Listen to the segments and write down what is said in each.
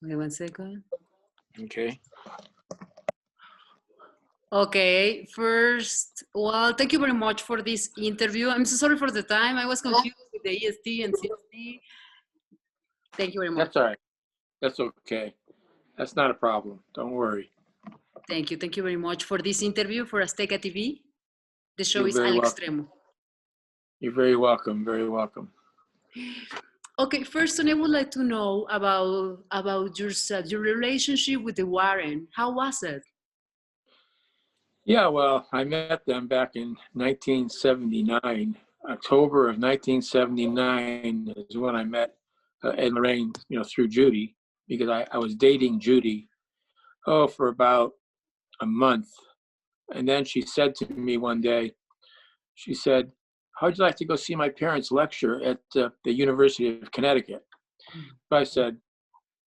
Okay, 1 second. Okay. Okay, first, well, thank you very much for this interview. I'm so sorry for the time. I was confused with the EST and CST. Thank you very much. That's all right. That's okay. That's not a problem. Don't worry. Thank you. Thank you very much for this interview for Azteca TV. The show You're is very Al welcome. Extremo. You're very welcome. Very welcome. Okay, first, I would like to know about yourself, your relationship with the Warren. How was it? Yeah, well, I met them back in 1979. October of 1979 is when I met Ed and Lorraine, through Judy, because I was dating Judy, for about a month. And then she said to me one day, she said, how'd you like to go see my parents lecture at the University of Connecticut? So I said,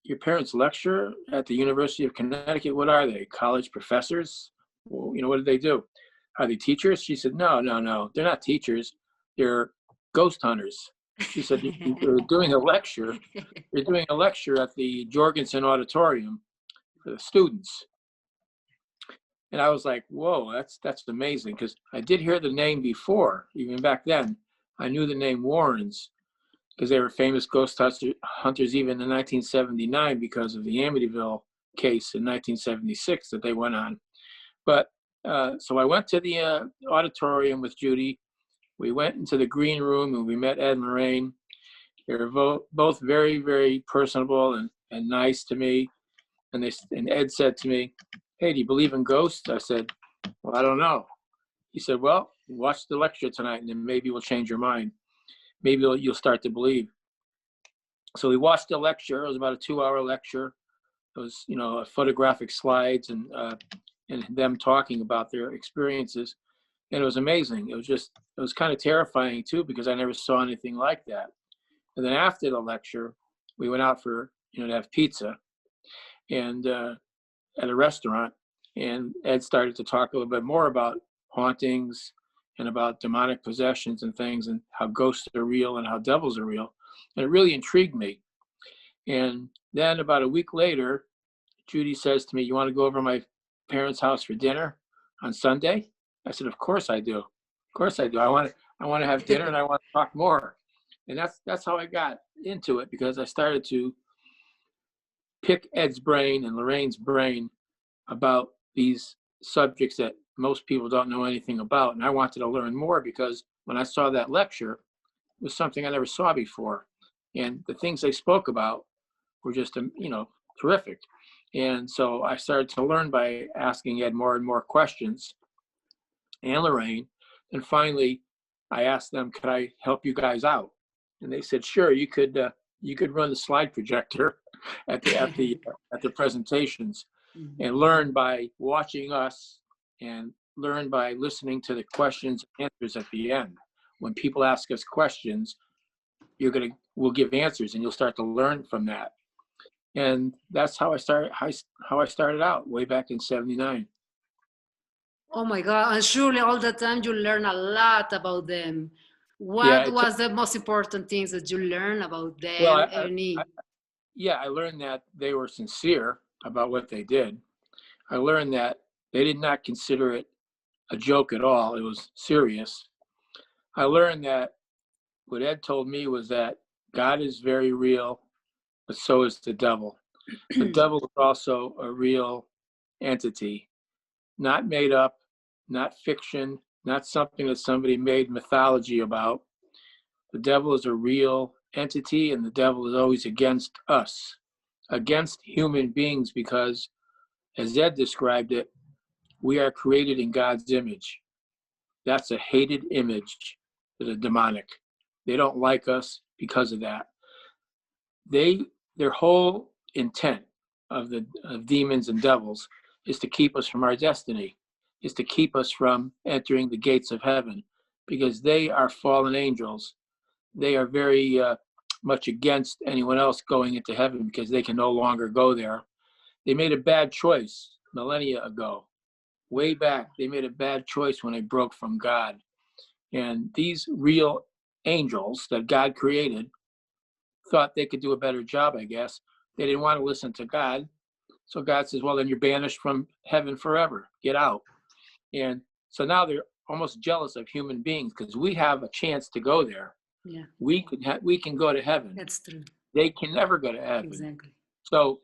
your parents lecture at the University of Connecticut? What are they, college professors? Well, what do they do? Are they teachers? She said, no, they're not teachers. They're ghost hunters. She said, you're doing a lecture. You're doing a lecture at the Jorgensen Auditorium for the students. And I was like, whoa, that's amazing, because I did hear the name before. Even back then, I knew the name Warrens, because they were famous ghost hunters even in 1979 because of the Amityville case in 1976 that they went on. But so I went to the auditorium with Judy. We went into the green room and we met Ed and Lorraine. They were both very, very personable and nice to me. And Ed said to me, hey, do you believe in ghosts? I said, well, I don't know. He said, well, watch the lecture tonight and then maybe we'll change your mind. Maybe you'll start to believe. So we watched the lecture. It was about a 2-hour lecture. It was, photographic slides and them talking about their experiences. And it was amazing. It was kind of terrifying too, because I never saw anything like that. And then after the lecture, we went out to have pizza and at a restaurant. And Ed started to talk a little bit more about hauntings and about demonic possessions and things, and how ghosts are real and how devils are real. And it really intrigued me. And then about a week later, Judy says to me, you want to go over to my parents' house for dinner on Sunday? I said, of course I do. Of course I do. I want to have dinner and I want to talk more. And that's how I got into it, because I started to pick Ed's brain and Lorraine's brain about these subjects that most people don't know anything about. And I wanted to learn more, because when I saw that lecture, it was something I never saw before. And the things they spoke about were just, terrific. And so I started to learn by asking Ed more and more questions, and Lorraine. And finally, I asked them, could I help you guys out? And they said, sure, you could run the slide projector at the presentations, and learn by watching us and learn by listening to the questions and answers at the end. When people ask us questions, we'll give answers, and you'll start to learn from that. And that's how I started out way back in '79. Oh my God! And surely all the time you learn a lot about them. What was the most important things that you learned about them? Well, I learned that they were sincere about what they did. I learned that they did not consider it a joke at all. It was serious. I learned that what Ed told me was that God is very real, but so is the devil. The devil is also a real entity, not made up, not fiction, not something that somebody made mythology about. The devil is a real entity, and the devil is always against us, against human beings, because, as Ed described it, we are created in God's image. That's a hated image for the demonic. They don't like us because of that. Their whole intent of demons and devils is to keep us from our destiny, is to keep us from entering the gates of heaven, because they are fallen angels. They are very much against anyone else going into heaven, because they can no longer go there. They made a bad choice millennia ago. Way back, they made a bad choice when they broke from God. And these real angels that God created thought they could do a better job, I guess. They didn't want to listen to God. So God says, well, then you're banished from heaven forever. Get out. And so now they're almost jealous of human beings because we have a chance to go there. Yeah. We can go to heaven. That's true. They can never go to heaven. Exactly. So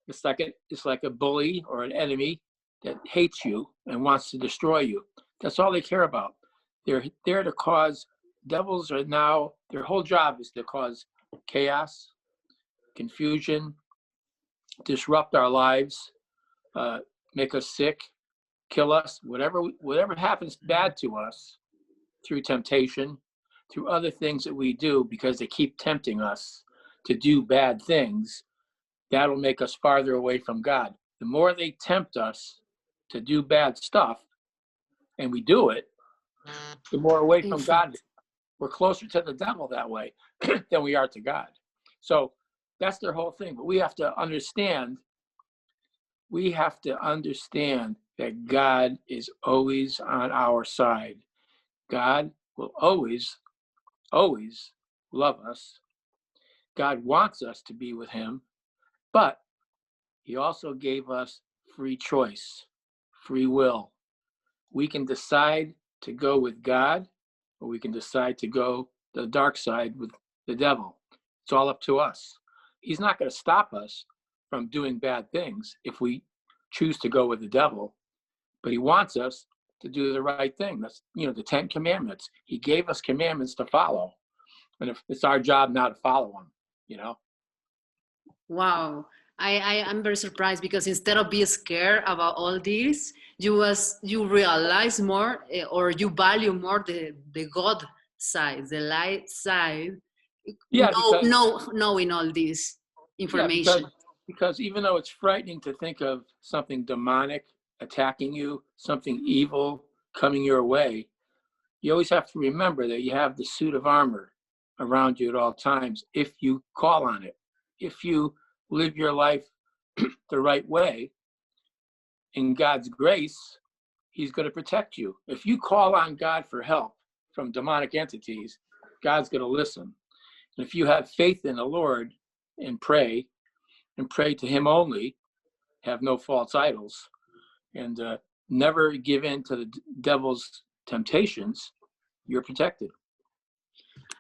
it's like a bully or an enemy that hates you and wants to destroy you. That's all they care about. They're there to cause, devils are now, their whole job is to cause chaos, confusion, disrupt our lives, make us sick, kill us, whatever happens bad to us through temptation, through other things that we do, because they keep tempting us to do bad things, that'll make us farther away from God. The more they tempt us to do bad stuff, and we do it, the more away from God. We're closer to the devil that way than we are to God. So that's their whole thing. But we have to understand that God is always on our side. God will always, always love us. God wants us to be with him, but he also gave us free choice, free will. We can decide to go with God, or we can decide to go the dark side with the devil. It's all up to us. He's not going to stop us from doing bad things if we choose to go with the devil, but he wants us to do the right thing. That's, the 10 commandments. He gave us commandments to follow. And if it's our job now to follow them, Wow. I'm very surprised because instead of being scared about all this, you realize more or you value more the God side, the light side. Yeah, knowing all this information. Yeah, because even though it's frightening to think of something demonic attacking you, something evil coming your way, you always have to remember that you have the suit of armor around you at all times if you call on it. If you live your life the right way, in God's grace, he's going to protect you. If you call on God for help from demonic entities, God's going to listen. And if you have faith in the Lord and pray to him only, have no false idols, and never give in to the devil's temptations, you're protected.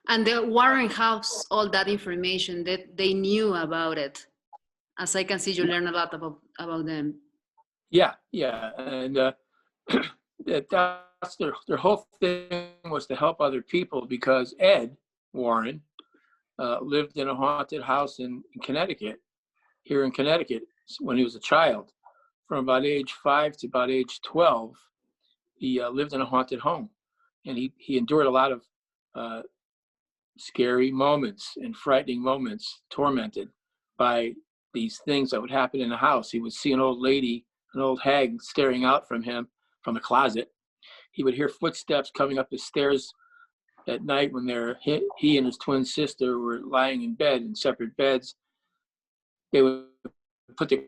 And the Warren House, all that information that they knew about it. As I can see, you learn a lot about them. Yeah, and that's their whole thing was to help other people, because Ed Warren lived in a haunted house here in Connecticut, when he was a child. From about age 5 to about age 12, he lived in a haunted home, and he endured a lot of scary moments and frightening moments, tormented by these things that would happen in the house. He would see an old lady, an old hag, staring out from him from the closet. He would hear footsteps coming up the stairs at night when he and his twin sister were lying in bed, in separate beds. They would put the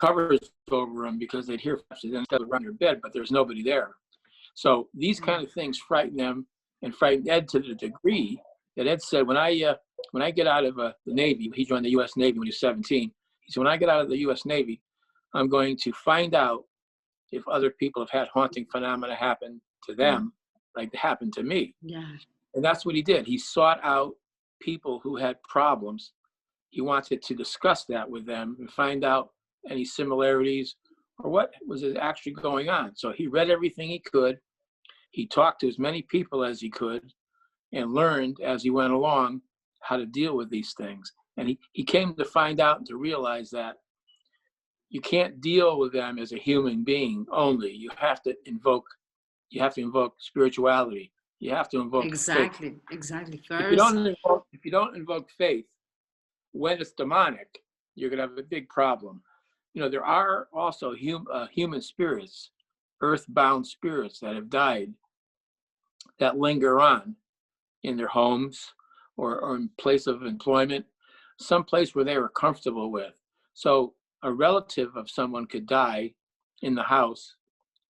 covers over them because they'd hear footsteps, and then they would run their bed, but there's nobody there. So these kind of things frighten them, and frightened Ed to the degree that Ed said, when I get out of the Navy, he joined the U.S. Navy when he was 17. He said, when I get out of the U.S. Navy, I'm going to find out if other people have had haunting phenomena happen to them, like they happened to me. Yeah. And that's what he did. He sought out people who had problems. He wanted to discuss that with them and find out any similarities or what was actually going on. So he read everything he could. He talked to as many people as he could and learned as he went along how to deal with these things. And he came to find out and to realize that you can't deal with them as a human being only. You have to invoke spirituality. You have to invoke faith. Exactly. If you don't invoke faith, when it's demonic, you're going to have a big problem. There are also human spirits, earthbound spirits that have died, that linger on in their homes or in place of employment, some place where they were comfortable with. So a relative of someone could die in the house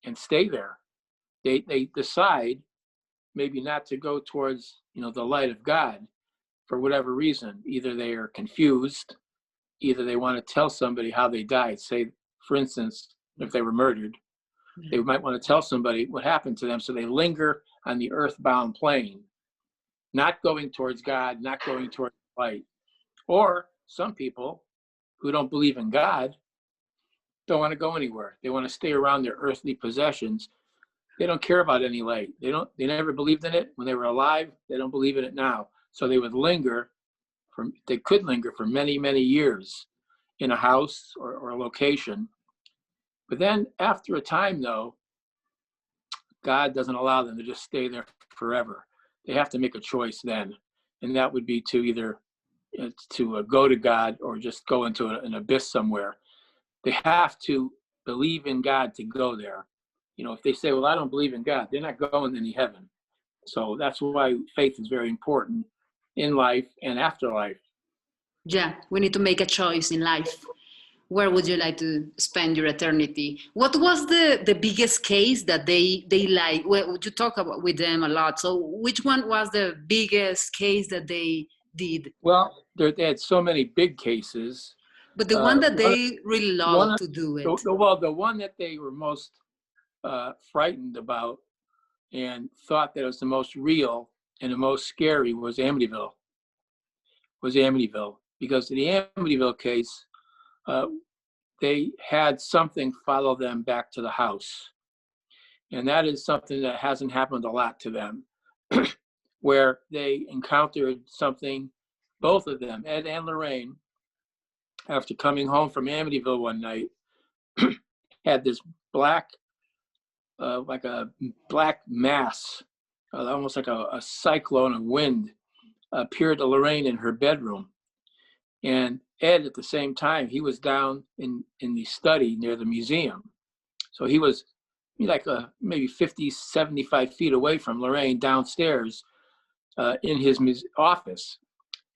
and stay there. They decide maybe not to go towards the light of God, for whatever reason. Either they are confused, either they want to tell somebody how they died. Say, for instance, if they were murdered, they might want to tell somebody what happened to them. So they linger on the earthbound plane, not going towards God, not going towards light. Or some people who don't believe in God don't want to go anywhere. They want to stay around their earthly possessions. They don't care about any light. They never believed in it when they were alive. They don't believe in it now. So they would they could linger for many, many years in a house or a location. But then after a time, though, God doesn't allow them to just stay there forever. They have to make a choice then. And that would be to either go to God or just go into an abyss somewhere. They have to believe in God to go there. If they say, well, I don't believe in God, they're not going to any heaven. So that's why faith is very important in life and afterlife. Yeah, we need to make a choice in life. Where would you like to spend your eternity? What was the biggest case that they like? Well, you talk about with them a lot. So which one was the biggest case that they did? Well, they had so many big cases. But the one that they really loved to do it. The one that they were most frightened about and thought that it was the most real and the most scary was Amityville. Because in the Amityville case, they had something follow them back to the house. And that is something that hasn't happened a lot to them, where they encountered something, both of them, Ed and Lorraine, after coming home from Amityville one night, had this black, like a black mass, almost like a cyclone of wind, appeared to Lorraine in her bedroom. And Ed, at the same time, he was down in the study near the museum. So he was like maybe 50, 75 feet away from Lorraine downstairs in his office.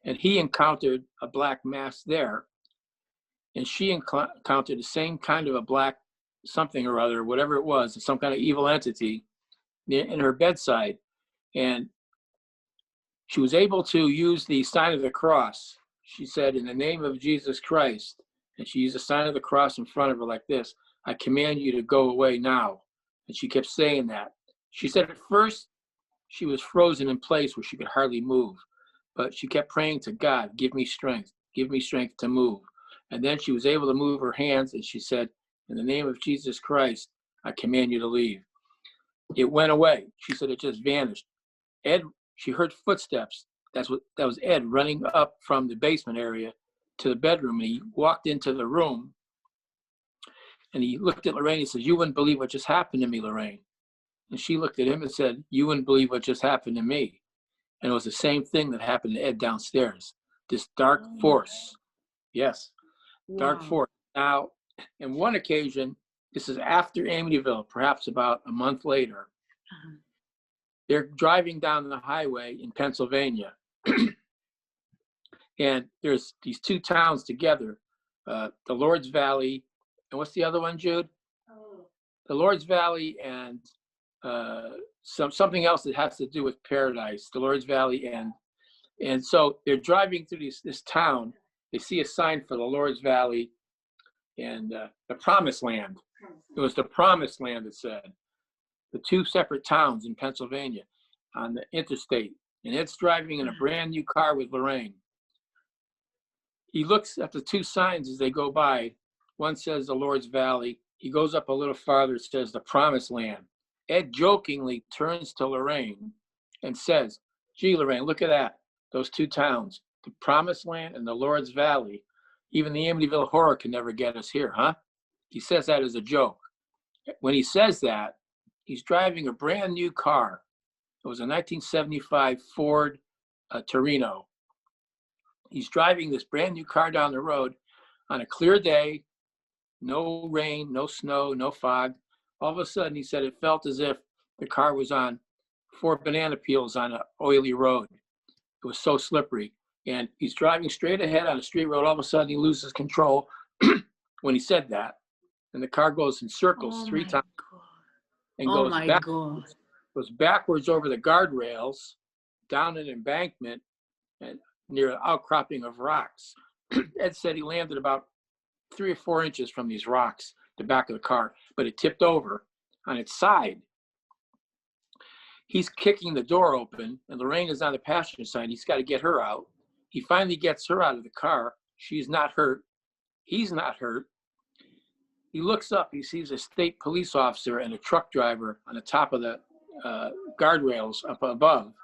And he encountered a black mass there. And she encountered the same kind of a black something or other, whatever it was, some kind of evil entity in her bedside. And she was able to use the sign of the cross. She said, in the name of Jesus Christ, and she used the sign of the cross in front of her like this, I command you to go away now. And she kept saying that. She said at first she was frozen in place where she could hardly move, but she kept praying to God, give me strength to move. And then she was able to move her hands, and she said, in the name of Jesus Christ, I command you to leave. It went away. She said it just vanished. Ed, she heard footsteps. That was Ed running up from the basement area to the bedroom, and he walked into the room, and he looked at Lorraine. He says, you wouldn't believe what just happened to me, Lorraine. And she looked at him and said, you wouldn't believe what just happened to me. And it was the same thing that happened to Ed downstairs. This dark force. Yes, dark force. Now, in one occasion, this is after Amityville, perhaps about a month later, they're driving down the highway in Pennsylvania. And there's these two towns together, the Lord's Valley, and what's the other one, Jude? The Lord's Valley and something else that has to do with paradise, the Lord's Valley. And so they're driving through this town. They see a sign for the Lord's Valley and the Promised Land. It was the Promised Land, it said. The two separate towns in Pennsylvania on the interstate. And Ed's driving in a brand new car with Lorraine. He looks at the two signs as they go by. One says the Lord's Valley. He goes up a little farther, it says the Promised Land. Ed jokingly turns to Lorraine and says, gee, Lorraine, look at that. Those two towns, the Promised Land and the Lord's Valley. Even the Amityville Horror can never get us here, huh? He says that as a joke. When he says that, he's driving a brand new car. It was a 1975 Ford Torino. He's driving this brand new car down the road on a clear day, no rain, no snow, no fog. All of a sudden, he said it felt as if the car was on 4 banana peels on an oily road. It was so slippery. And he's driving straight ahead on a street road. All of a sudden, he loses control when he said that. And the car goes in circles 3 times and goes backwards over the guardrails, down an embankment, and near an outcropping of rocks. Ed said he landed about 3 or 4 inches from these rocks, the back of the car, but it tipped over on its side. He's kicking the door open, and Lorraine is on the passenger side. He's got to get her out. He finally gets her out of the car. She's not hurt. He's not hurt. He looks up. He sees a state police officer and a truck driver on the top of the guardrails up above,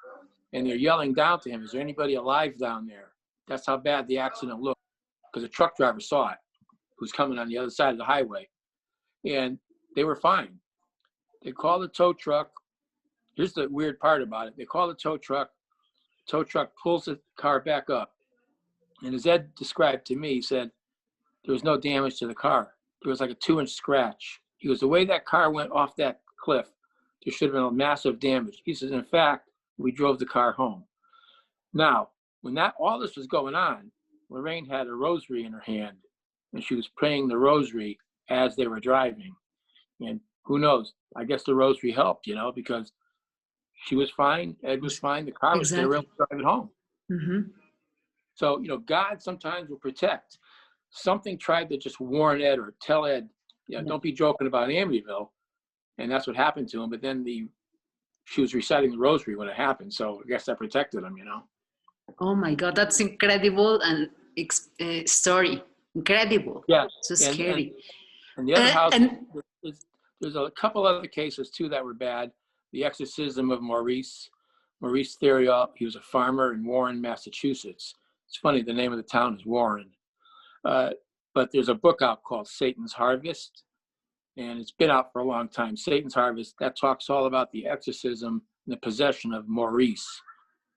and they're yelling down to him, "Is there anybody alive down there?" That's how bad the accident looked, because the truck driver saw it, who's coming on the other side of the highway. And they were fine. They called the tow truck. Here's the weird part about it. They call the tow truck. Tow truck pulls the car back up. And as Ed described to me, he said, there was no damage to the car. There was like a 2-inch scratch. He goes, the way that car went off that cliff, there should have been a massive damage. He says, in fact, we drove the car home. Now, when all this was going on, Lorraine had a rosary in her hand, and she was praying the rosary as they were driving. And who knows? I guess the rosary helped, because she was fine. Ed was fine. The car was still able to drive it home. Mm-hmm. So, God sometimes will protect. Something tried to just warn Ed or tell Ed, don't be joking about Amityville. And that's what happened to him. But then she was reciting the rosary when it happened. So I guess that protected him, Oh my God, that's incredible and story. Incredible. Yeah. So scary. And the other house, there's a couple other cases too that were bad. The exorcism of Maurice Theriault. He was a farmer in Warren, Massachusetts. It's funny, the name of the town is Warren. But there's a book out called Satan's Harvest, and it's been out for a long time. Satan's Harvest, that talks all about the exorcism and the possession of Maurice.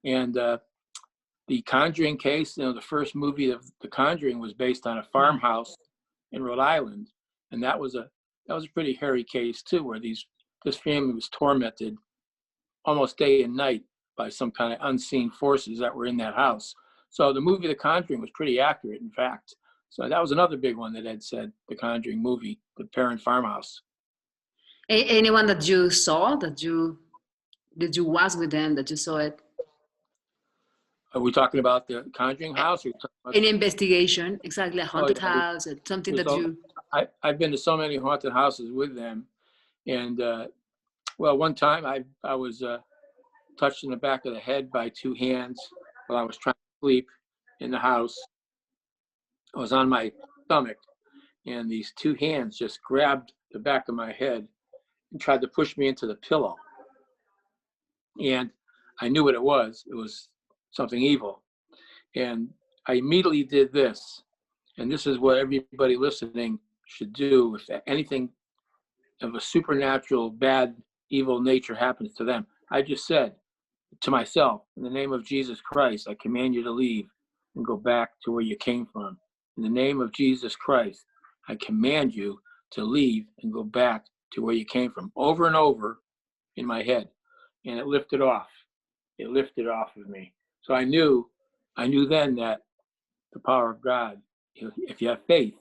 And the Conjuring case, the first movie of The Conjuring was based on a farmhouse in Rhode Island. And that was a pretty hairy case too, where this family was tormented almost day and night by some kind of unseen forces that were in that house. So the movie The Conjuring was pretty accurate, in fact. So that was another big one that Ed said, The Conjuring movie, the parent farmhouse. Anyone that you saw, that you was with them, that you saw it? Are we talking about the Conjuring house? Or an investigation, exactly, a haunted house, or something that you... I've been to so many haunted houses with them. And, one time I was touched in the back of the head by 2 hands while I was trying to sleep in the house. I was on my stomach, and these 2 hands just grabbed the back of my head and tried to push me into the pillow. And I knew what it was. It was something evil. And I immediately did this. And this is what everybody listening should do if anything of a supernatural, bad, evil nature happens to them. I just said to myself, in the name of Jesus Christ, I command you to leave and go back to where you came from. In the name of Jesus Christ, I command you to leave and go back to where you came from, over and over in my head. And it lifted off. It lifted off of me. So I knew then that the power of God, if you have faith,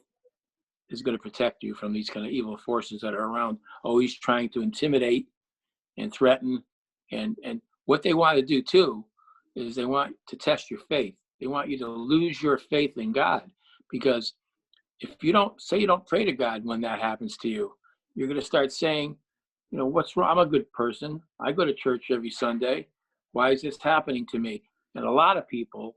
is going to protect you from these kind of evil forces that are around, always trying to intimidate and threaten. And what they want to do too is they want to test your faith. They want you to lose your faith in God, because if you don't pray to God when that happens to you, you're going to start saying, what's wrong? I'm a good person. I go to church every Sunday. Why is this happening to me? And a lot of people,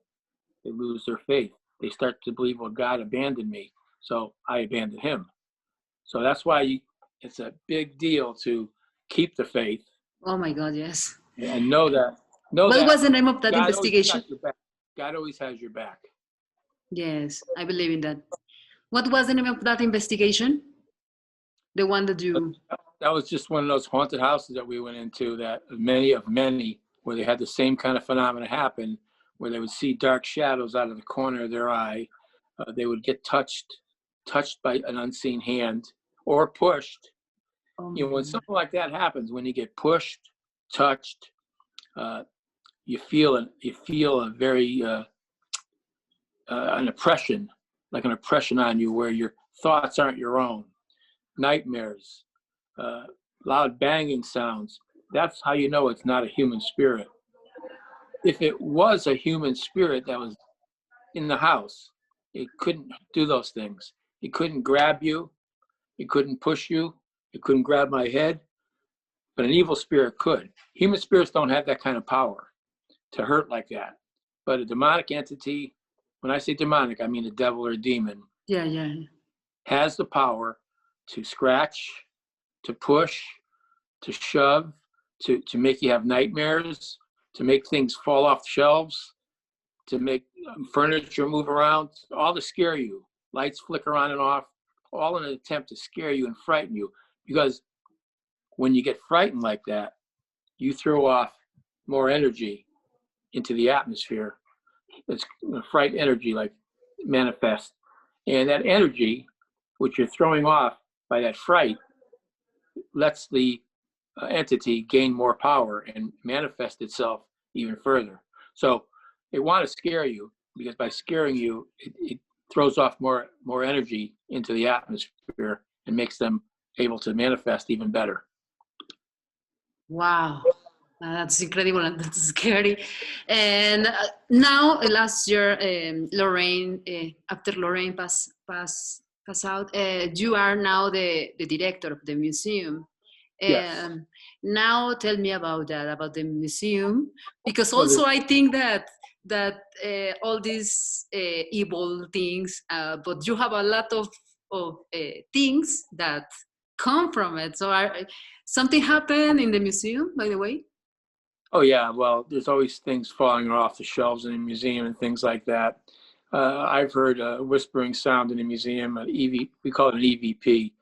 they lose their faith. They start to believe, well, God abandoned me, so I abandoned him. So that's why it's a big deal to keep the faith. Oh my God, yes. And know that. What was the name of that God investigation? God always has your back. Yes, I believe in that. What was the name of that investigation? The one that you... That was just one of those haunted houses that we went into, that many, where they had the same kind of phenomena happen, where they would see dark shadows out of the corner of their eye. They would get touched by an unseen hand or pushed. Oh, when something like that happens, when you get pushed, touched, you feel a very an oppression, like an oppression on you, where your thoughts aren't your own. Nightmares, loud banging sounds. That's how you know it's not a human spirit. if it was a human spirit that was in the house, it couldn't do those things. It couldn't grab you. It couldn't push you. It couldn't grab my head. But an evil spirit could. Human spirits don't have that kind of power to hurt like that. But a demonic entity, when I say demonic, I mean a devil or a demon, Yeah, yeah. has the power to scratch, to push, to shove, to make you have nightmares, to make things fall off shelves, to make furniture move around, all to scare you. Lights flicker on and off, all in an attempt to scare you and frighten you. Because when you get frightened like that, you throw off more energy into the atmosphere. It's fright energy, like manifest. And that energy, which you're throwing off by that fright, lets the entity gain more power and manifest itself even further. So they want to scare you, because by scaring you, it throws off more energy into the atmosphere and makes them able to manifest even better. Wow. That's incredible and that's scary. And now, last year, Lorraine, after Lorraine pass out, you are now the director of the museum. Yes. Now tell me about that, about the museum, because Well, also I think that all these evil things, but you have a lot of things that come from it. So something happened in the museum, by the way? oh yeah, well, there's always things falling off the shelves in a museum and things like that. I've heard a whispering sound in a museum, we call it an EVP.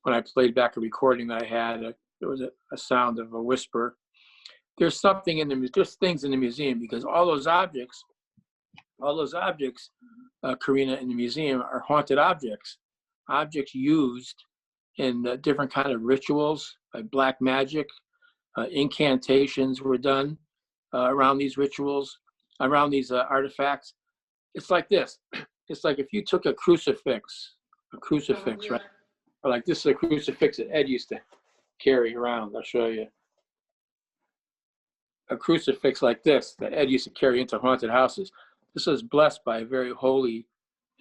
When I played back a recording that I had, there was a sound of a whisper. There's something there's things in the museum, because all those objects, Karina, in the museum are haunted objects used in different kind of rituals, like black magic. Incantations were done around these rituals, around these artifacts. It's like this. It's like if you took a crucifix, right? Or like this is a crucifix that Ed used to carry around. I'll show you. A crucifix like this that Ed used to carry into haunted houses. This was blessed by a very holy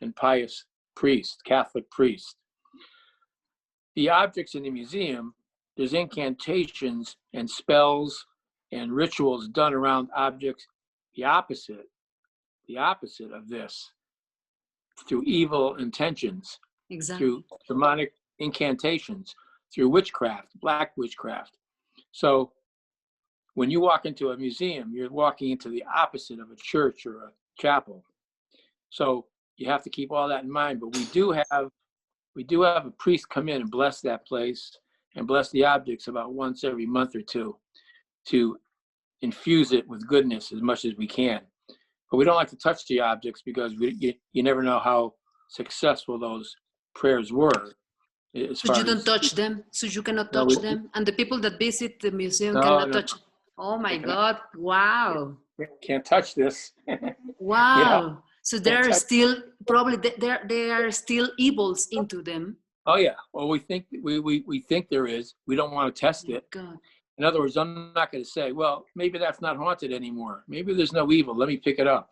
and pious priest, Catholic priest. The objects in the museum, there's incantations and spells and rituals done around objects. The opposite of this, through evil intentions, Exactly. through demonic incantations, through witchcraft, black witchcraft. So when you walk into a museum, you're walking into the opposite of a church or a chapel. So you have to keep all that in mind. But we do have a priest come in and bless that place and bless the objects about once every month or two to infuse it with goodness as much as we can. But we don't like to touch the objects, because you never know how successful those prayers were. So you don't touch them, so you cannot touch them, and the people that visit the museum cannot touch. Oh my God! Wow! Can't touch this. Wow! So there are still probably there are still evils into them. Oh yeah. Well, we think there is. We don't want to test it. God. In other words, I'm not going to say, well, maybe that's not haunted anymore. Maybe there's no evil. Let me pick it up.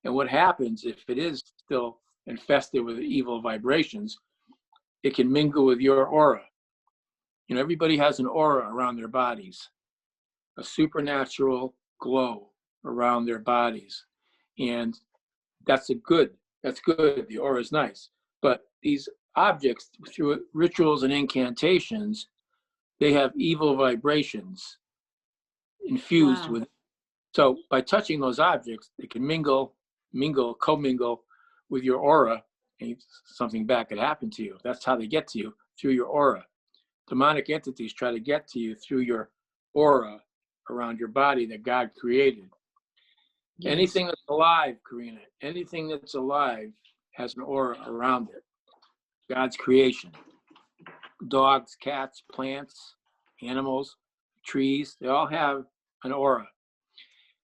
And what happens if it is still infested with evil vibrations? It can mingle with your aura. You know, everybody has an aura around their bodies, a supernatural glow around their bodies. And that's good. The aura is nice. But these objects, through rituals and incantations, they have evil vibrations infused with. So by touching those objects, they can commingle with your aura, and something bad could happen to you. That's how they get to you, through your aura. Demonic entities try to get to you through your aura around your body that God created. Yes. Anything that's alive, Karina, anything that's alive has an aura around it. God's creation. Dogs, cats, plants, animals, trees, they all have an aura.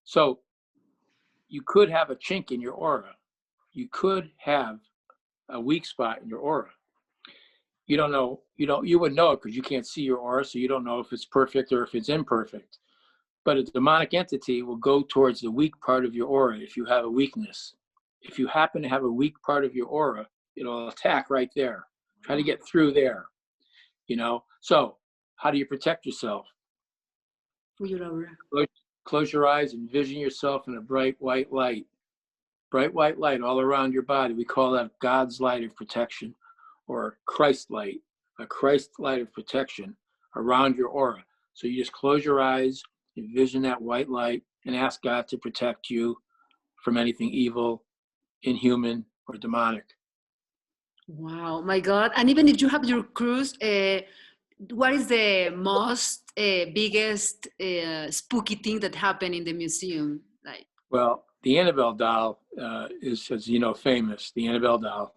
So you could have a chink in your aura. You could have a weak spot in your aura. You don't know, you wouldn't know it because you can't see your aura, so you don't know if it's perfect or if it's imperfect. But a demonic entity will go towards the weak part of your aura if you have a weakness. If you happen to have a weak part of your aura, it'll attack right there. Try to get through there, you know? So how do you protect yourself? Close your eyes and envision yourself in a bright white light. Bright white light all around your body. We call that God's light of protection, or Christ light, a Christ light of protection around your aura. So you just close your eyes, envision that white light, and ask God to protect you from anything evil, inhuman, or demonic. Wow, my God. And even if you have your cruise, what is the most biggest spooky thing that happened in the museum? Like, well, the Annabel doll is, as you know, famous. The Annabel doll.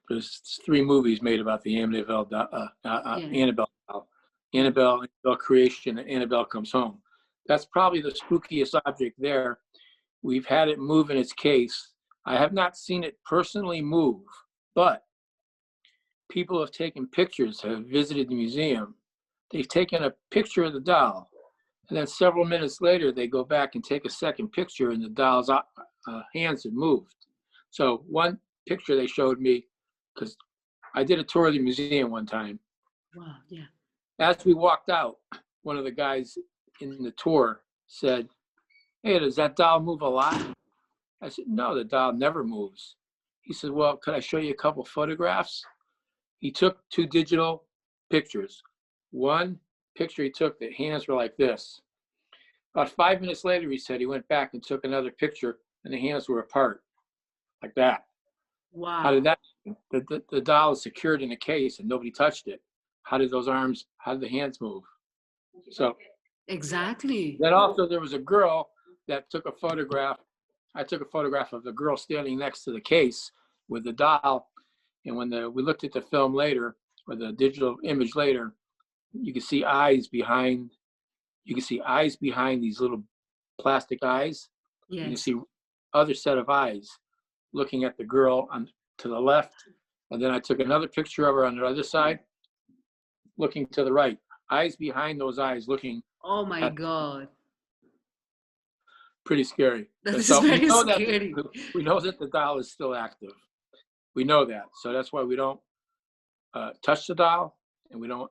There's 3 movies made about the Annabel doll. Annabel doll. Annabelle Creation, and Annabelle Comes Home. That's probably the spookiest object there. We've had it move in its case. I have not seen it personally move, but people have taken pictures, have visited the museum. They've taken a picture of the doll, and then several minutes later, they go back and take a second picture, and the doll's hands have moved. So one picture they showed me, because I did a tour of the museum one time. wow, yeah. As we walked out, one of the guys in the tour said, "Hey, does that doll move a lot?" I said, "No, the doll never moves." He said, "Well, could I show you a couple photographs?" He took 2 digital pictures. One picture he took, the hands were like this. About 5 minutes later, he said he went back and took another picture, and the hands were apart, like that. Wow. How did that happen? The doll is secured in a case and nobody touched it. How did the hands move? So exactly. then also there was a girl that took a photograph. I took a photograph of the girl standing next to the case with the doll. And when we looked at the film later, or the digital image later, you can see eyes behind. You can see eyes behind these little plastic eyes. Yes. You can see other set of eyes looking at the girl to the left. And then I took another picture of her on the other side, looking to the right. Eyes behind those eyes looking. Oh my God. Pretty scary. That is so very scary. We know that the doll is still active. We know that. So that's why we don't touch the doll, and we don't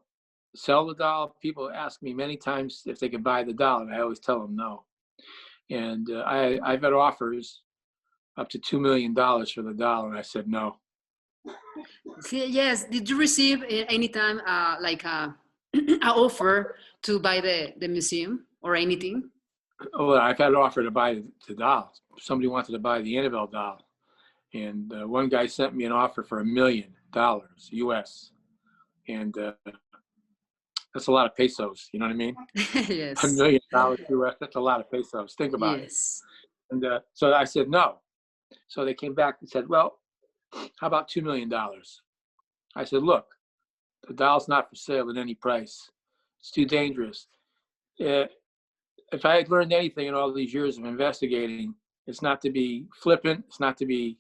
sell the doll. People ask me many times if they can buy the doll, and I always tell them no. And I've had offers up to $2 million for the doll, and I said no. Yes. Did you receive anytime like an offer to buy the museum or anything? Oh, I've had an offer to buy the doll. Somebody wanted to buy the Annabelle doll, and one guy sent me an offer for $1 million US, and that's a lot of pesos. You know what I mean? Yes. $1 million US. That's a lot of pesos. Think about it. And so I said no. So they came back and said, "Well, how about $2 million?" I said, "Look, the doll's not for sale at any price. It's too dangerous. If I had learned anything in all these years of investigating, it's not to be flippant. It's not to be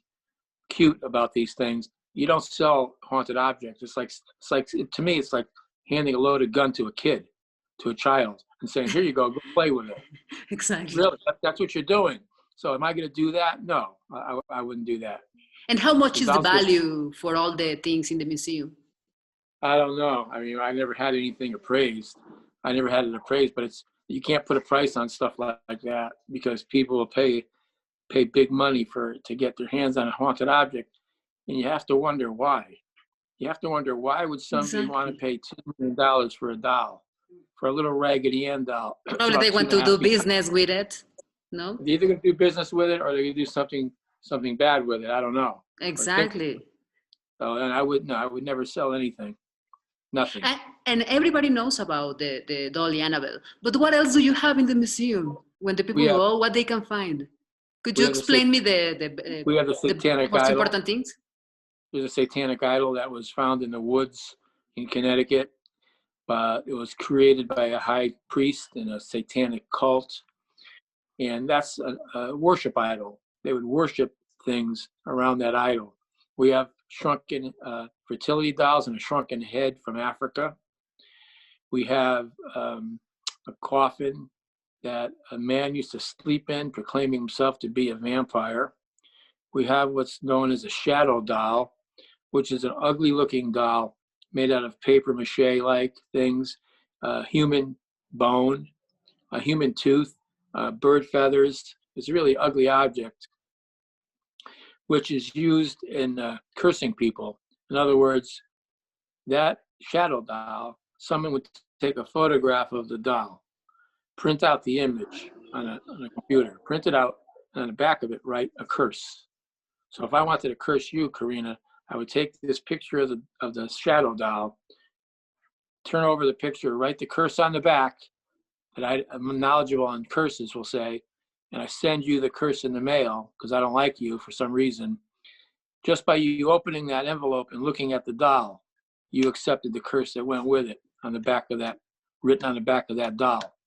cute about these things. You don't sell haunted objects. It's like to me, it's like handing a loaded gun to a kid, to a child, and saying, "Here you go play with it." Exactly. Really, that's what you're doing. So am I going to do that? No, I wouldn't do that. And how much is the value for all the things in the museum? I don't know. I mean, I never had anything appraised. I never had it appraised, but you can't put a price on stuff like that, because people will pay big money to get their hands on a haunted object, and you have to wonder why. You have to wonder, why would somebody want to pay $2 million for a doll, for a little Raggedy Ann doll? Probably they want to do business with it. No? They're either going to do business with it, or they're going to do something bad with it. I don't know. Exactly. So, and I would never sell anything. Nothing. And everybody knows about the Dolly Annabelle. But what else do you have in the museum? When the people go, what they can find? Could you explain me we have the satanic most idol. important things? There's a satanic idol that was found in the woods in Connecticut. It was created by a high priest in a satanic cult. And that's a worship idol. They would worship things around that idol. We have shrunken fertility dolls and a shrunken head from Africa. We have a coffin that a man used to sleep in, proclaiming himself to be a vampire. We have what's known as a shadow doll, which is an ugly looking doll made out of paper mache-like things, human bone, a human tooth, bird feathers. It's a really ugly object, which is used in cursing people. In other words, that shadow doll, someone would take a photograph of the doll, print out the image on a computer, print it out, and on the back of it, write a curse. So if I wanted to curse you, Karina, I would take this picture of the shadow doll, turn over the picture, write the curse on the back that I'm knowledgeable on curses, will say, and I send you the curse in the mail because I don't like you for some reason. Just by you opening that envelope and looking at the doll, you accepted the curse that went with it on the back of that, written on the back of that doll,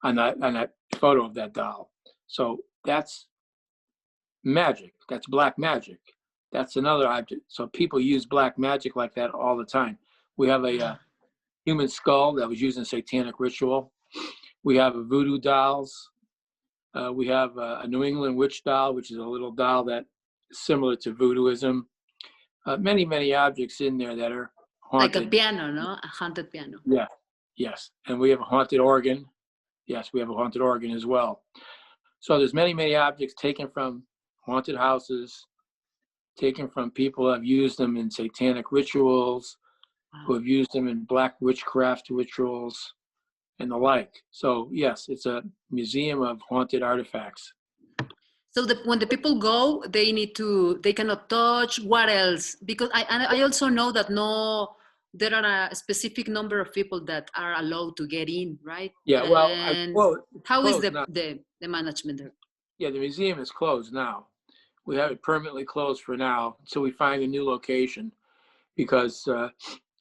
on that photo of that doll. So that's magic. That's black magic. That's another object. So people use black magic like that all the time. We have a human skull that was used in satanic ritual. We have voodoo dolls. We have a New England witch doll, which is a little doll that is similar to voodooism. Many, many objects in there that are haunted. Like a piano, no? A haunted piano. Yeah, yes. And we have a haunted organ. Yes, we have a haunted organ as well. So there's many, many objects taken from haunted houses, taken from people who have used them in satanic rituals, who have used them in black witchcraft rituals, and the like. So yes, it's a museum of haunted artifacts. So when the people go, they cannot touch. What else? Because I also know that there are a specific number of people that are allowed to get in, right? Yeah, well, how is the management there? Yeah, the museum is closed now. We have it permanently closed for now until we find a new location, because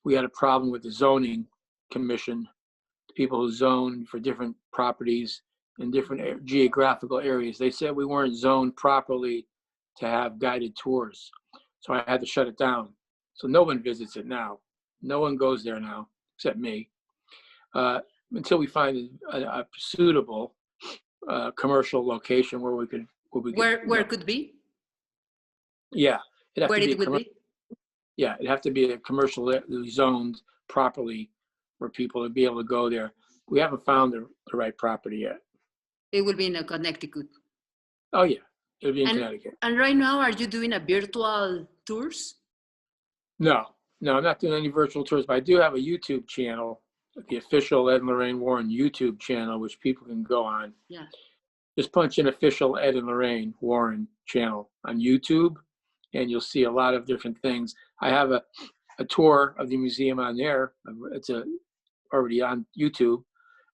we had a problem with the zoning commission, people who zone for different properties in different geographical areas. They said we weren't zoned properly to have guided tours. So I had to shut it down. So no one visits it now. No one goes there now, except me, until we find a suitable commercial location where we could. Where could be? Yeah, where it would be. Yeah, it'd have to be a commercially zoned properly for people to be able to go there. We haven't found the right property yet. It will be in Connecticut. Oh yeah, it'll be in Connecticut. And right now, are you doing a virtual tours? No, I'm not doing any virtual tours, but I do have a YouTube channel, the official Ed and Lorraine Warren YouTube channel, which people can go on. Yeah. Just punch in official Ed and Lorraine Warren channel on YouTube, and you'll see a lot of different things. I have a tour of the museum on there. It's already on YouTube,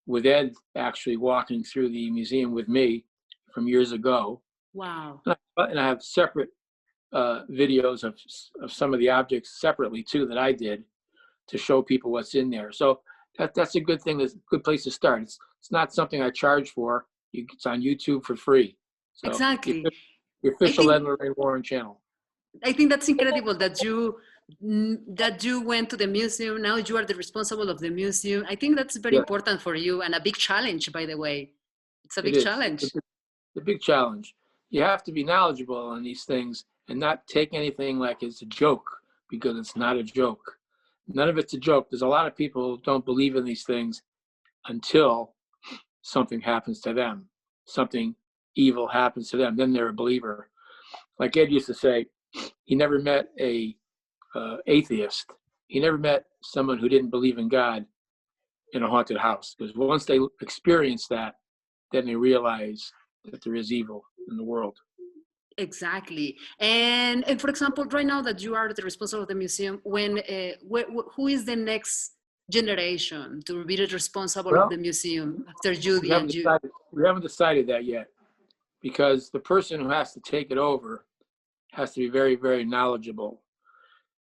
with Ed actually walking through the museum with me from years ago. Wow. And I have separate videos of some of the objects separately too that I did to show people what's in there. So that's a good thing. That's a good place to start. It's not something I charge for. It's on YouTube for free. So exactly. The official Ed and Lorraine Warren channel. I think that's incredible that you went to the museum. Now you are the responsible of the museum. I think that's very important for you, and a big challenge, by the way. It's a big challenge. It's a big challenge. You have to be knowledgeable on these things and not take anything like it's a joke, because it's not a joke. None of it's a joke. There's a lot of people who don't believe in these things until something happens to them. Something evil happens to them. Then they're a believer. Like Ed used to say, he never met a atheist. He never met someone who didn't believe in God in a haunted house, because once they experience that, then they realize that there is evil in the world. Exactly. And for example, right now that you are the responsible of the museum, who is the next generation to be the responsible of the museum after you? We haven't decided that yet, because the person who has to take it over has to be very, very knowledgeable.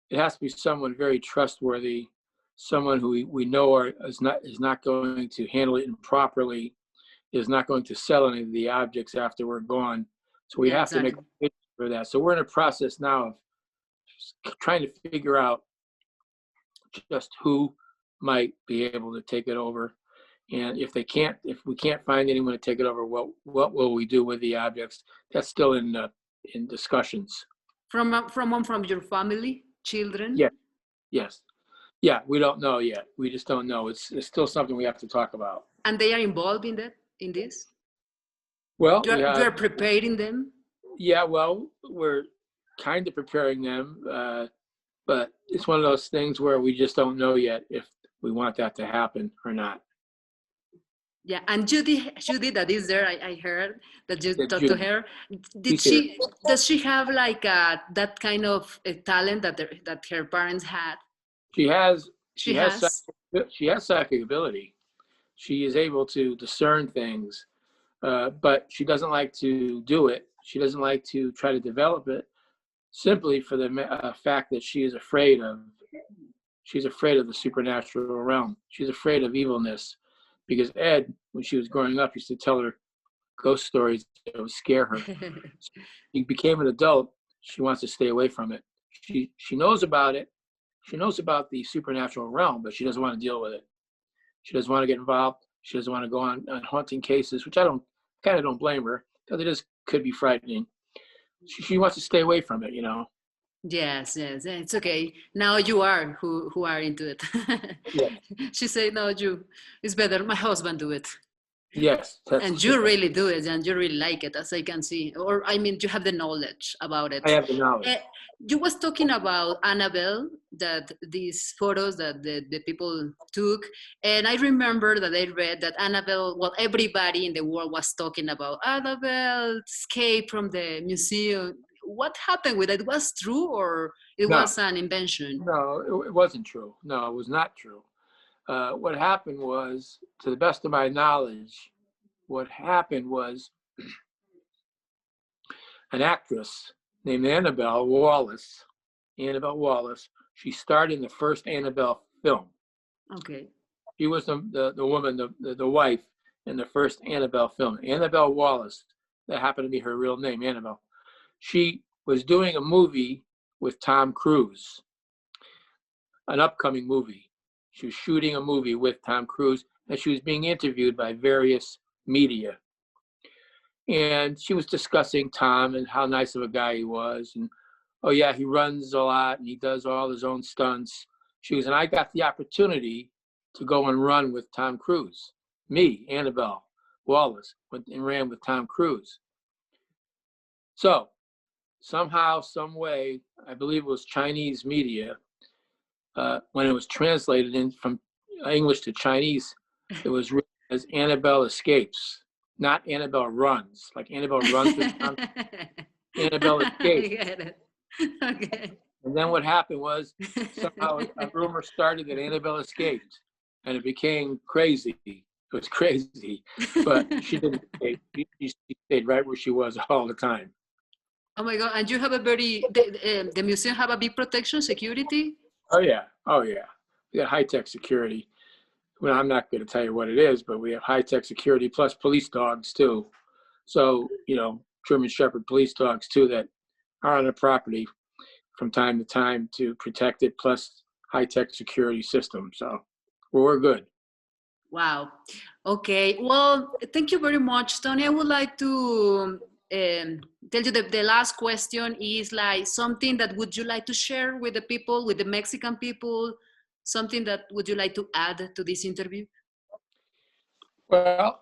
It has to be someone very trustworthy, someone who we know is not going to handle it improperly, is not going to sell any of the objects after we're gone. So we have to make a decision for that. So we're in a process now of trying to figure out just who might be able to take it over. And if we can't find anyone to take it over, what will we do with the objects? That's still in discussions. From your family, children? Yeah, yes. Yeah, we don't know yet. We just don't know. It's still something we have to talk about. And they are involved in this? Well, You are preparing them? Yeah, well, we're kind of preparing them, but it's one of those things where we just don't know yet if we want that to happen or not. Yeah, and Judy that is there, I heard that you talked to her. Does she have like that kind of talent that her parents had? She has psychic ability. She is able to discern things, but she doesn't like to do it. She doesn't like to try to develop it, simply for the fact that she's afraid of the supernatural realm. She's afraid of evilness, because Ed, when she was growing up, used to tell her ghost stories that would scare her. She became an adult. She wants to stay away from it. She knows about it. She knows about the supernatural realm, but she doesn't want to deal with it. She doesn't want to get involved. She doesn't want to go on haunting cases, which I kind of don't blame her, because it just could be frightening. She wants to stay away from it, Yes, it's okay. Now you are who are into it. Yeah. She said, "No, it's better. My husband do it." Yes, and you really do it, and you really like it, as I can see. Or I mean, you have the knowledge about it. I have the knowledge. You was talking about Annabel, that these photos that the people took, and I remember that I read that Annabel, well, everybody in the world was talking about Annabel escape from the museum. What happened with it? Was true, or it was an invention? No, it wasn't true. No, it was not true. What happened was, to the best of my knowledge, what happened was an actress named Annabel Wallace, she starred in the first Annabel film. Okay. She was the woman, the wife in the first Annabel film. Annabel Wallace, that happened to be her real name, Annabel. She was doing a movie with Tom Cruise, an upcoming movie. She was shooting a movie with Tom Cruise, and she was being interviewed by various media. And she was discussing Tom and how nice of a guy he was. And, oh yeah, he runs a lot and he does all his own stunts. And I got the opportunity to go and run with Tom Cruise. Me, Annabel Wallace, went and ran with Tom Cruise. So somehow, some way, I believe it was Chinese media, when it was translated in from English to Chinese, it was written as Annabelle Escapes, not Annabelle Runs. Like Annabelle runs with Tom. Annabelle Escapes. Okay. And then what happened was, somehow a rumor started that Annabelle escaped, and it became crazy. It was crazy, but she didn't escape. She stayed right where she was all the time. Oh my God! And you have the museum have a big protection, security? Oh yeah. We got high-tech security. Well, I'm not going to tell you what it is, but we have high-tech security plus police dogs too. So, German Shepherd police dogs too, that are on the property from time to time to protect it, plus high-tech security system. So we're good. Wow. Okay. Well, thank you very much, Tony. I would like to tell you the last question is like something that would you like to share with the people, with the Mexican people, something that would you like to add to this interview? Well,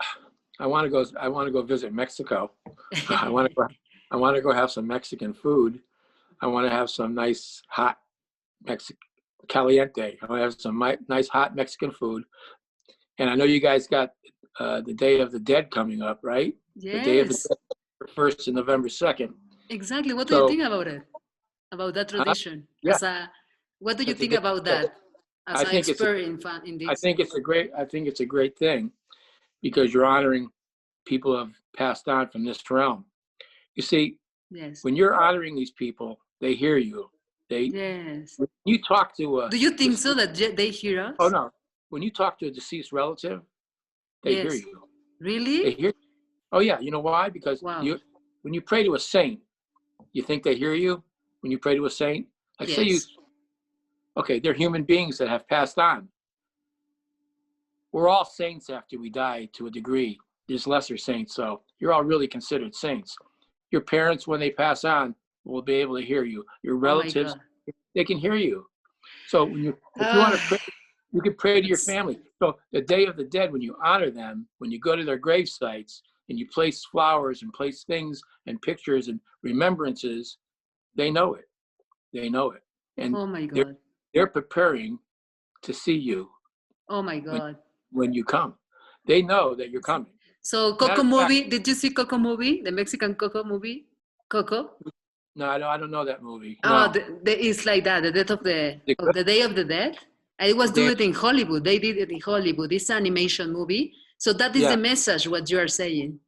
I want to go visit Mexico. I want to go have some Mexican food. I want to have some nice hot caliente. I want to have some nice hot Mexican food. And I know you guys got the Day of the Dead coming up, right? Yes. The Day of the Dead, 1st and November 2nd. Exactly. What do you think about it? About that tradition? Yeah. What do you think about that? As an expert in this. I think it's a great thing, because you're honoring people who have passed on from this realm. You see, yes, when you're honoring these people, they hear you. Yes. When you talk to do you think so that they hear us? Oh no. When you talk to a deceased relative, they hear you. Really? They hear. Oh yeah. You know why? Because when you pray to a saint, you think they hear you. When you pray to a saint, like say they're human beings that have passed on. we're all saints after we die to a degree. There's lesser saints, so you're all really considered saints. Your parents, when they pass on, will be able to hear you. Your Oh my relatives, God. they can hear you. So if you want to Ah, pray, you can pray to your it's, family. So the Day of the Dead, when you honor them, when you go to their grave sites and you place flowers and place things and pictures and remembrances, they know it. They know it, and oh my they're God. they're preparing to see you Oh my when God. when you come. They know that you're coming. So Matter Coco of fact, movie, did you see Coco movie? The Mexican Coco movie? Coco? no, I don't know that movie. Oh, No, it's like that, the death is it good? of the Day of the Dead. And it was The day, do it in Hollywood. They did it in Hollywood. It's an animation movie. So that is the yeah. message what you are saying.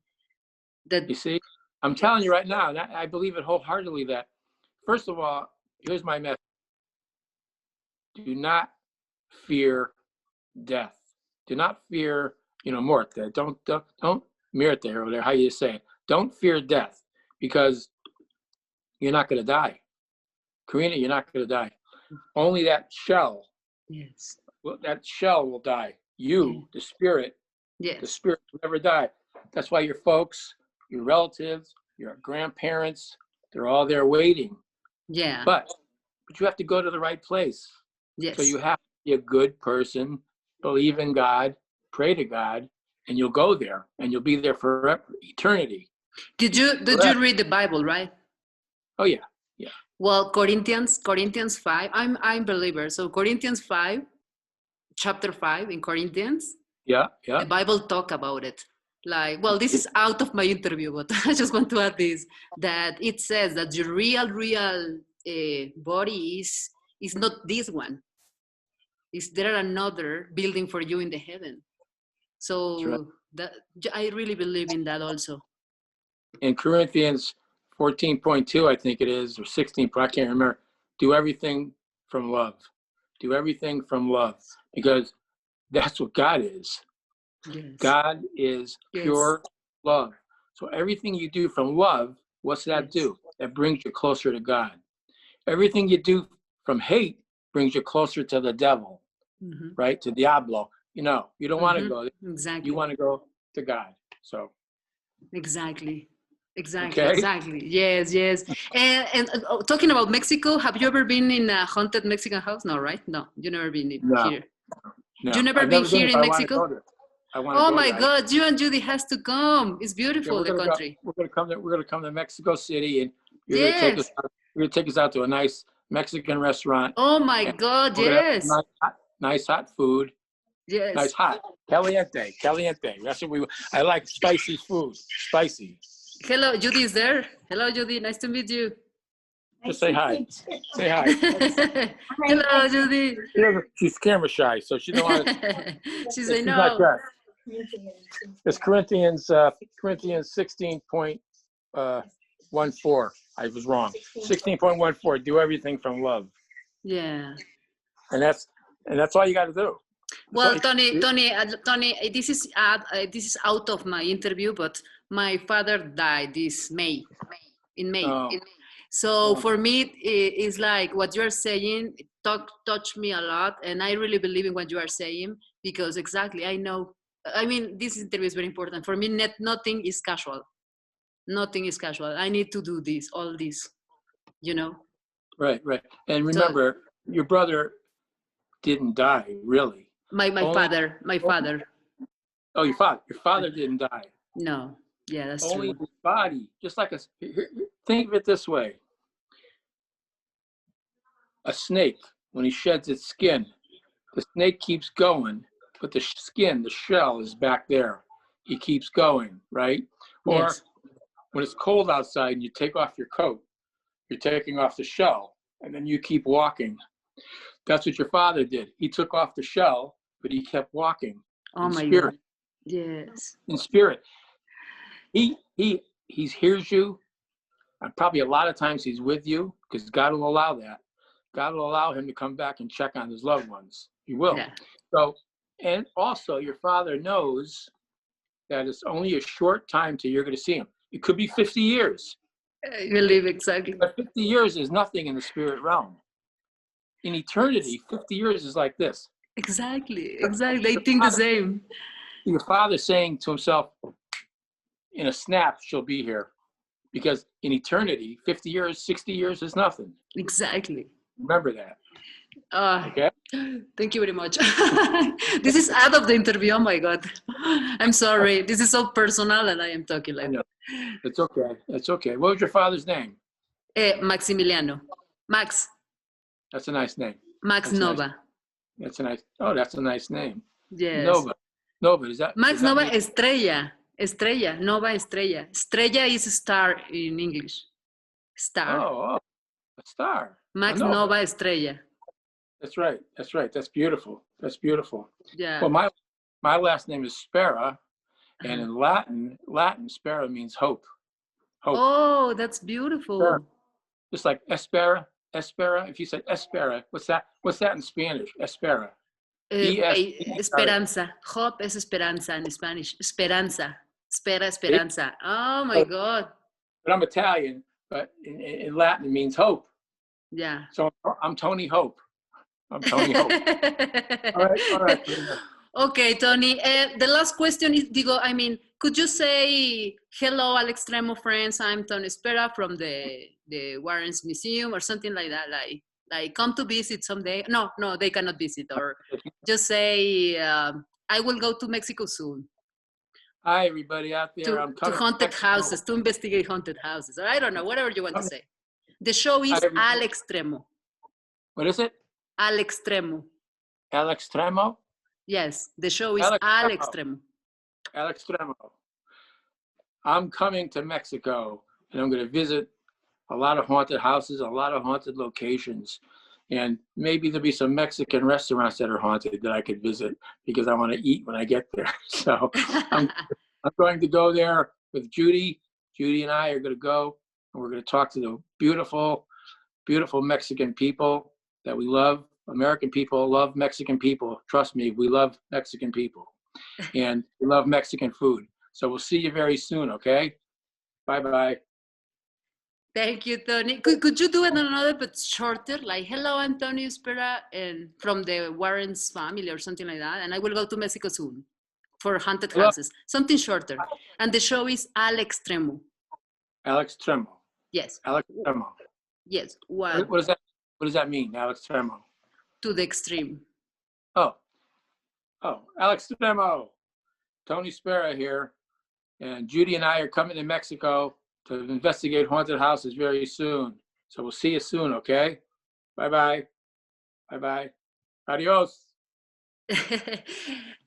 That You see, I'm telling you right now, and I believe it wholeheartedly that, first of all, here's my message: do not fear death. Do not fear, muerte. Don't muerte over there. How you say it? Don't fear death, because you're not going to die, Karina. You're not going to die. Only that shell, yes. will die. Yeah. You, the Yes. spirit will never die. That's why your folks, your relatives, your grandparents, they're all there waiting. Yeah. But you have to go to the right place. So Yes. you have to be a good person, believe in God, pray to God, and you'll go there, and you'll be there for eternity. Did you read the Bible, right? Oh yeah, yeah, Well, Corinthians 5. I'm believer. So Corinthians 5, chapter 5 in Corinthians, yeah, the yeah. Bible talk about it. Like, well, this is out of my interview, but I just want to add this, that it says that your real body is not this one. Is there another building for you in the heaven? That's right. So that I really believe in that also. In Corinthians 14.2, I think it is, or 16, I can't remember. Do everything from love. Do everything from love, because that's what God is. Yes. God is Yes. pure love. So everything you do from love, what's that Yes. do? That brings you closer to God. Everything you do from hate brings you closer to the devil, Mm-hmm. right? To Diablo. You don't want to Mm-hmm. go there. You Exactly. want to go to God. So, Exactly. Exactly. okay. Exactly. Yes. Yes. And talking about Mexico, have you ever been in a haunted Mexican house? No, right? No, you never been in No, here. You no. never I've been never been, here but in I want to Mexico? go there. I want to Oh go my there. God, you and Judy has to come. It's Yeah, beautiful, we're the gonna go. country. We're gonna come to Mexico City, and you're gonna take us. Yes. You're gonna take us out to a nice Mexican restaurant, Oh my and God, we're gonna have yes. nice hot food. Nice Yes. hot, caliente, caliente. That's what we. I like spicy food, spicy. Hello, Judy is there. Hello, Judy. Nice to meet you. Just say hi. Say hi. Hello, Judy. She's camera shy, so she don't want to. She She's say like no. that. It's Corinthians 16.14. I was wrong. 16.14. Do everything from love, Yeah. and that's all you got to do. Well, Tony, this is out of my interview, but my father died this May, in May. Oh, So well, for me, it's like what you are saying touched me a lot, and I really believe in what you are saying because exactly I know. I mean, this interview is very important for me. Nothing is casual. Nothing is casual. I need to do this, all this, you know. right. And So remember, your brother didn't die, really. my Only, father, my father. oh, your father didn't die. No, yeah, that's Only true. his body, just like think of it this way: a snake, when he sheds its skin, the snake keeps going, but the skin, the shell, is back there. He keeps going, right? Or Yes, when it's cold outside and you take off your coat, you're taking off the shell, and then you keep walking. That's what your father did. He took off the shell, but he kept walking oh in my God. spirit. Yes. In spirit, he hears you. And probably a lot of times he's with you because God will allow that. God will allow him to come back and check on his loved ones. He will. Yeah. So, and also your father knows that it's only a short time till you're going to see him. It could be 50 years, I believe exactly. but 50 years is nothing in the spirit realm. In eternity, 50 years is like this. Exactly. Exactly. I think the same. Your father's saying to himself, in a snap, she'll be here. Because in eternity, 50 years, 60 years is nothing. Exactly. Remember that. Uh, Okay? Thank you very much. This is out of the interview. Oh my God. I'm sorry. This is so personal and I am talking I like know. that. It's okay. It's okay. What was your father's name? Maximiliano. Max. That's a nice name. Max That's nice. Nova. That's a nice. Oh, that's a nice name. Yes. Nova. Nova. Does Max that Nova mean? Estrella. Estrella. Nova Estrella. Estrella is star in English. Star. Oh, a star. A Max Nova. Nova Estrella. That's right. That's right. That's beautiful. That's beautiful. Yeah. Well, my last name is Spera, and Uh-huh. in Latin, Spera means hope. Hope. Oh, that's Spera. beautiful. Just like Espera. Espera. If you said Espera, what's that? What's that in Spanish? Espera. E-S-P-E-R-A. Esperanza. Hope es esperanza in Spanish. Esperanza. Espera, See? esperanza. Oh my But God. I'm Italian, but in Latin it means hope. Yeah. So I'm Tony Hope. I'm Tony Hope. All right, all right. Okay, Tony. The last question is, Digo, I mean, could you say, hello, Al Extremo friends, I'm Tony Spera from the Warren's Museum or something like that? Like come to visit someday. No, no, they cannot visit. Or just say, I will go to Mexico soon Hi, everybody out there. I'm to coming to haunted Mexico. houses, to investigate haunted houses. Or I don't know, whatever you want to say. The show Hi, is Al everybody. Extremo. What is it? Al Extremo. El Extremo? Yes, the show is El Al Extremo. Extremo. El Extremo. I'm coming to Mexico, and I'm going to visit a lot of haunted houses, a lot of haunted locations. And maybe there'll be some Mexican restaurants that are haunted that I could visit because I want to eat when I get there. So I'm going to go there with Judy. Judy and I are going to go, and we're going to talk to the beautiful, beautiful Mexican people that we love. American people love Mexican people. Trust me, we love Mexican people. And we love Mexican food. So we'll see you very soon, okay? Bye-bye. Thank you, Tony. Could you do it another but shorter? Like, hello, I'm Tony Spera and from the Warren's family or something like that. And I will go to Mexico soon for haunted Hello, houses. Something shorter. And the show is Al Extremo. Alex Tremo. Yes. Alex Tremo. Yes. What does that? What does that mean, Alex Tremo? To the extreme. Oh, Alex Tremo. Tony Spera here, and Judy and I are coming to Mexico to investigate haunted houses very soon. So we'll see you soon, okay? Bye-bye. Bye-bye. Adios.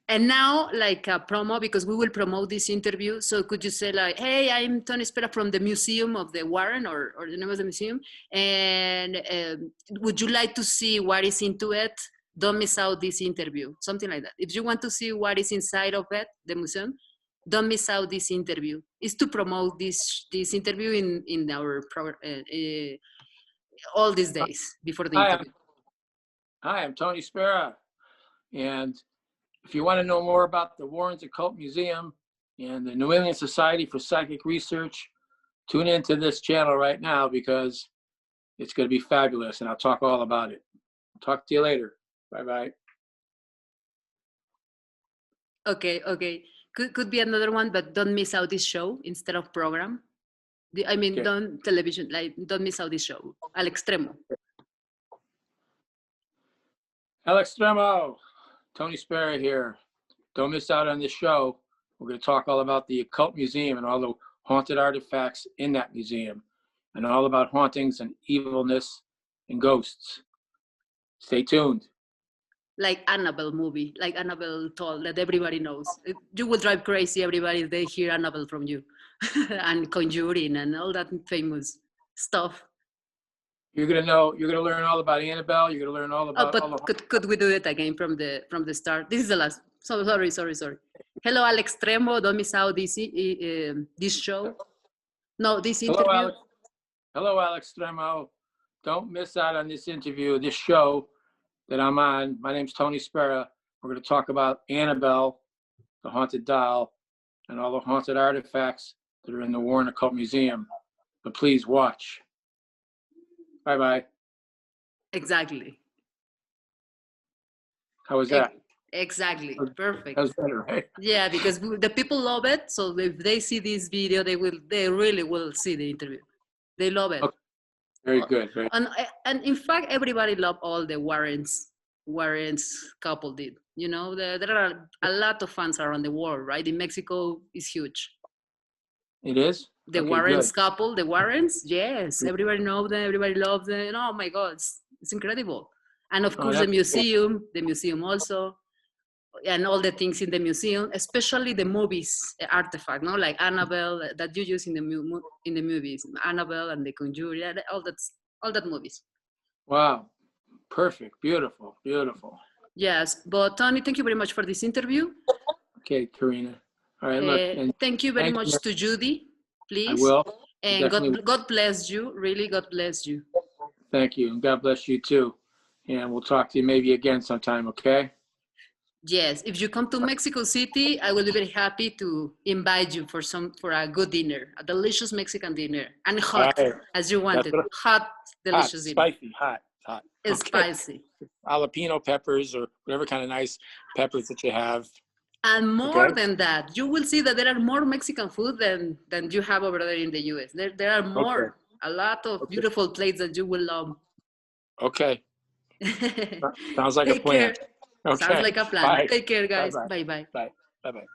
And now, like a promo, because we will promote this interview. So could you say like, hey, I'm Tony Spera from the Museum of the Warren or the name of the museum. And would you like to see what is into it? Don't miss out this interview, something like that. If you want to see what is inside of it, the museum, don't miss out this interview. It's to promote this interview in our all these days before the interview. Hi, I'm Tony Spera. And if you want to know more about the Warren's Occult Museum and the New England Society for Psychic Research, tune into this channel right now because it's going to be fabulous and I'll talk all about it. Talk to you later. Bye-bye. Okay. Could be another one, but don't miss out this show instead of program. I mean, Okay. don't television, like don't miss out this show. Al Extremo. El Extremo, Tony Spera here. Don't miss out on this show. We're going to talk all about the Occult Museum and all the haunted artifacts in that museum and all about hauntings and evilness and ghosts. Stay tuned. Like Annabel movie, like Annabel told that everybody knows. You will drive crazy everybody if they hear Annabel from you. And Conjuring and all that famous stuff. You're going to learn all about Annabel. You're going to learn all about But all the could we do it again from the start? This is the last. So sorry. Hello, Al Extremo. Don't miss out this show. No, this interview. Hello, Alex Tremo. Don't miss out on this interview, this show that I'm on. My name's Tony Spera. We're going to talk about Annabelle, the haunted doll, and all the haunted artifacts that are in the Warren Occult Museum. But please watch. Bye-bye. Exactly. How was that? Exactly. Perfect. That was better, right? Yeah, because the people love it. So if they see this video, they really will see the interview. They love it. Okay. Very good. Right. And in fact, everybody loved all the Warrens couple did. You know, there are a lot of fans around the world, right? In Mexico, it's huge. It is? The Okay, Warrens good. couple, the Warrens, yes, everybody knows them, everybody loves them. Oh my God, it's incredible. And of course, that's cool. the museum also, and all the things in the museum, especially the movies artifact, no, like Annabel that you use in the movies, Annabel and the Conjuring, all that movies. Wow. Perfect. Beautiful. Beautiful. Yes, but Tony, thank you very much for this interview. Okay, Karina. All right, look. And Thank you very thank much you. to Judy, I please. will. And Definitely. God bless you. Really, God bless you. Thank you. And God bless you too. And we'll talk to you maybe again sometime, okay? Yes, if you come to Mexico City, I will be very happy to invite you for a good dinner, a delicious Mexican dinner, and All hot right. as you That's wanted, what, hot, hot, delicious dinner. spicy, hot. It's Okay. spicy. Jalapeno peppers or whatever kind of nice peppers that you have. And more Okay. than that, you will see that there are more Mexican food than you have over there in the US. There are more, a lot of beautiful plates that you will love. Okay. Sounds like a Take plan. care. Sounds Okay. like a plan. Bye. Take care, guys. Bye-bye. Bye bye. Bye. Bye-bye.